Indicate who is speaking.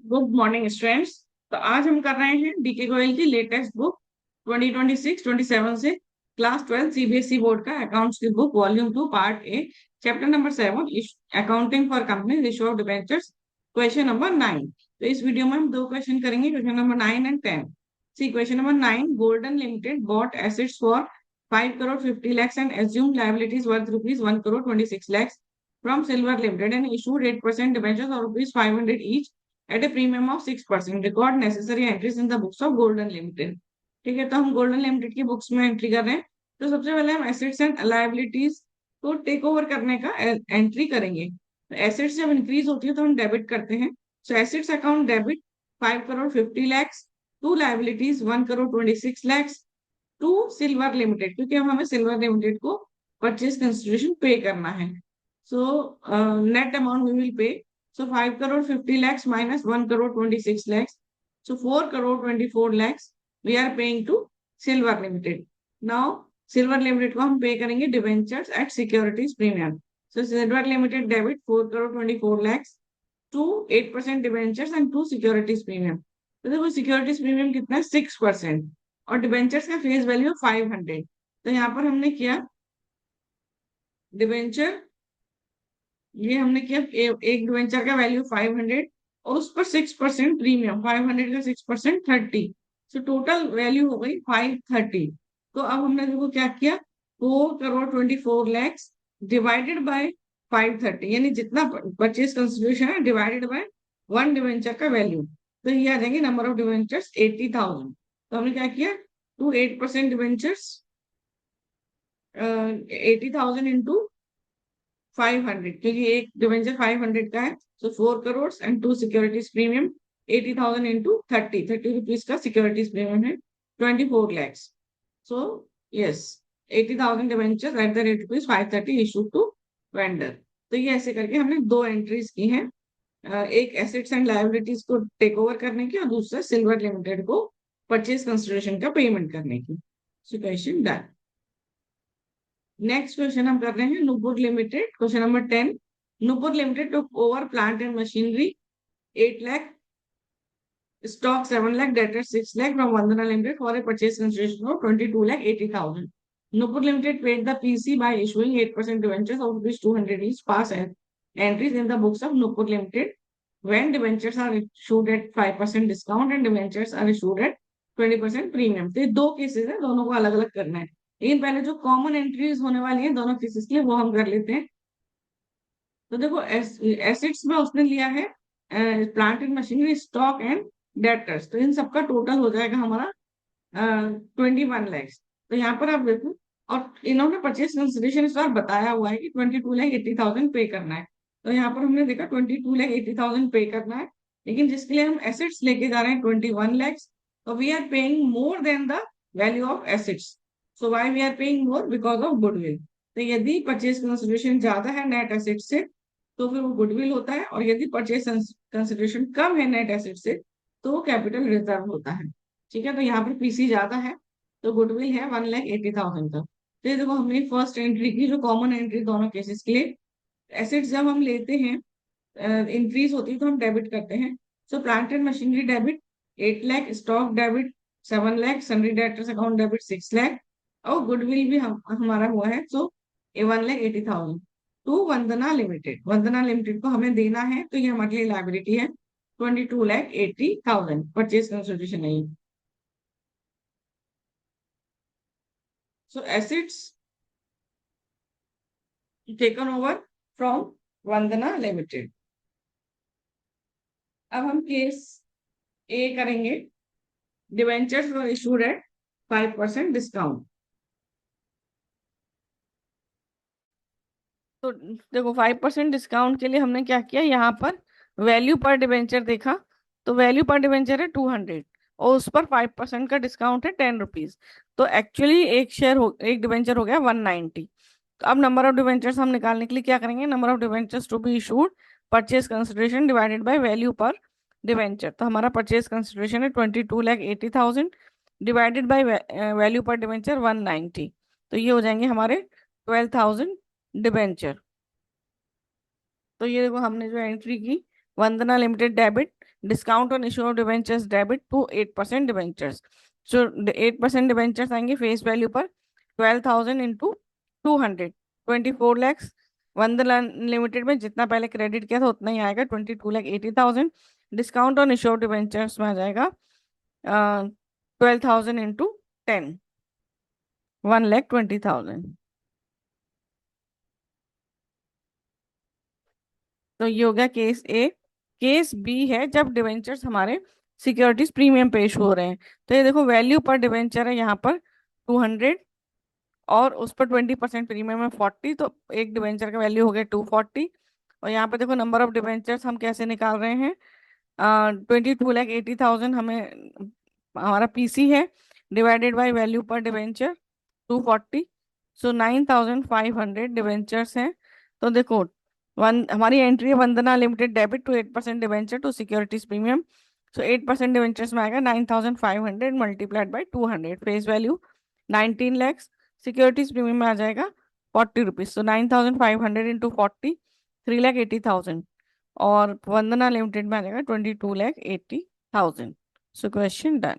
Speaker 1: Good morning students. तो आज हम कर रहे हैं डीके गोयल की लेटेस्ट बुक 2026-27 से क्लास 12 सीबीएसई बोर्ड का अकाउंट्स की book volume 2 part A chapter number 7 accounting for company issue of debentures question number 9। तो इस वीडियो में हम दो क्वेश्चन करेंगे, question number 9 and 10। See question number 9, Golden Limited bought assets for 5 crore 50 lakhs and assumed liabilities worth rupees 1 crore 26 lakhs from Silver Limited and issued 8% debentures of rupees 500 each at a premium of 6%. Record necessary entries in the books of Golden Limited. ठीक है, तो हम golden limited की books में entry कर रहे हैं। तो सबसे पहले हम एसेट्स एंड लायबिलिटीज को टेक ओवर करने का एंट्री करेंगे। तो एसेट्स जब इंक्रीज होती है तो हम डेबिट करते हैं। So assets account debit 5 crore 50 lakhs, to liabilities 1 crore 26 lakhs to silver limited, क्योंकि अब हमें सिल्वर लिमिटेड को परचेज कंसिडरेशन पे करना है। So net amount we will pay, so 5 crore 50 lakhs minus 1 crore 26 lakhs. So 4 crore 24 lakhs we are paying to Silver Limited. Now Silver Limited को हम पे करेंगे debentures at securities premium. So Silver Limited debit 4 crore 24 lakhs to 8% debentures and to securities premium. तो देखो securities premium कितना है, 6%, और debentures का फेस वैल्यू 500। तो यहाँ पर हमने किया डिवेंचर, ये हमने किया एक डिवेंचर का वैल्यू 500 और उस पर 6% प्रीमियम, 500 का 6% 30। सो टोटल वैल्यू हो गई 530। तो अब हमने देखो क्या किया, 4 crore 24 lakhs डिवाइडेड बाय 530, यानी जितना परचेज कंसिडरेशन है डिवाइडेड बाय वन डिवेंचर का वैल्यू। तो ये आ जाएंगे नंबर ऑफ डिवेंचर्स 80,000। तो हमने क्या किया, टू 8% डिवेंचर्स 80,000 इंटू 500, क्योंकि एक डिवेंचर 500 का है। So 4 crore and to securities premium 80,000 into 30 rupees का सिक्योरिटीज प्रीमियम है 24 lakhs। So yes, 80,000 debenture at the rate rupees 530 issue to vendor. तो ये ऐसे करके हमने दो एंट्रीज की हैं, एक एसेट्स एंड लायबिलिटीज को टेक ओवर करने की और दूसरा सिल्वर लिमिटेड को परचेज कंसिडरेशन का पेमेंट करने की। Situation done. नेक्स्ट क्वेश्चन हम कर रहे हैं Nupur limited, question number 10। Nupur limited took over plant and machinery 8 lakh, stock 7 lakh, debtors 6 lakh from Vandana Limited for a purchase consideration of 22 lakh 80,000. Nupur Limited paid the PC by issuing 8% debentures of rupees 200 each. Pass entries in the books of Nupur Limited when debentures are issued at 5% discount and debentures are issued at 20% premium. तो ये दो cases है, दोनों को अलग अलग करना है। लेकिन पहले जो कॉमन एंट्रीज होने वाली है दोनों केसेस के लिए वो हम कर लेते हैं। तो देखो एसेट्स में उसने लिया है plant and machinery, stock and debtors, तो इन सबका टोटल हो जाएगा हमारा 21 lakhs। तो यहाँ पर आप देखो, और इन्होंने परचेज कंसिडरेशन इस बार बताया हुआ है कि 22 lakh 80,000 पे करना है। तो यहाँ पर हमने देखा 22 lakh 80,000 पे करना है, लेकिन जिसके लिए हम एसेट्स लेके जा रहे हैं 21 lakhs, तो we are paying more than the value of assets. So why we are paying more, because of goodwill. तो यदि परचेज कंसिडरेशन ज्यादा है नेट एसेट से तो फिर वो गुडविल होता है, और यदि परचेज कंसिडरेशन कम है नेट एसेट से तो वो कैपिटल रिजर्व होता है। ठीक है, तो यहाँ पर पीसी ज्यादा है तो गुडविल है 1,80,000 का। तो ये देखो हमने फर्स्ट एंट्री की, जो कॉमन एंट्री दोनों केसेस के लिए। एसेट्स जब हम लेते हैं इंक्रीज होती है तो हम डेबिट करते हैं। So plant and machinery debit 8 lakh, stock debit 7 lakh, sundry debtors account debit 6 lakh, और गुडविल भी हमारा हुआ है। So 1,80,000 to Vandana limited. Vandana limited को हमें देना है, तो ये हमारे लिए लाइबिलिटी है 22,80,000, परचेज कंसिडरेशन नहीं। So assets taken over from Vandana limited. अब हम केस ए करेंगे, debentures were issued at 5% discount.
Speaker 2: तो देखो 5% डिस्काउंट के लिए हमने क्या किया, यहाँ पर वैल्यू पर डिवेंचर देखा। तो वैल्यू पर डिवेंचर है 200 और उस पर 5% का डिस्काउंट है 10 रुपीज। तो एक्चुअली एक डिवेंचर हो गया 190। तो अब नंबर ऑफ डिवेंचर्स हम निकालने के लिए क्या करेंगे, number of debentures to be issued purchase consideration divided by value per debenture. तो हमारा परचेज कंसिडरेशन है 22,80,000 divided by value per debenture 190। तो ये हो जाएंगे हमारे 12,000 डिबेंचर। तो ये देखो हमने जो एंट्री की Vandana limited debit, discount on issue of debentures debit to 8% debentures. So 8% debentures आएंगे फेस वैल्यू पर 12,000 इंटू 200, 24 lakhs। वंदना लिमिटेड में जितना पहले क्रेडिट किया था उतना ही आएगा, 22,80,000। Discount on issue of debentures में आ जाएगा 12,000 इंटू 10, 1,20,000। तो ये हो गया केस ए। केस बी है जब डिवेंचर्स हमारे सिक्योरिटीज प्रीमियम पेश हो रहे हैं। तो ये देखो वैल्यू पर डिवेंचर है यहाँ पर 200, और उस पर 20% प्रीमियम है 40, तो एक डिवेंचर का वैल्यू हो गया 240। और यहाँ पे देखो नंबर ऑफ डिवेंचर्स हम कैसे निकाल रहे हैं, 22,80,000 हमें हमारा पीसी है, divided by value per debenture 240। So 9,500 debentures हैं। तो देखो हमारी एंट्री है Vandana limited debit to 8% debenture to securities premium. So 8% debentures में आएगा 9,500 multiplied by 200, face value 19 lakhs। Securities premium में आ जाएगा 40 रुपीज। सो 9,500 इंटू 40, 3,80,000। और वंदना लिमिटेड में आ जाएगा 22,80,000। So question done.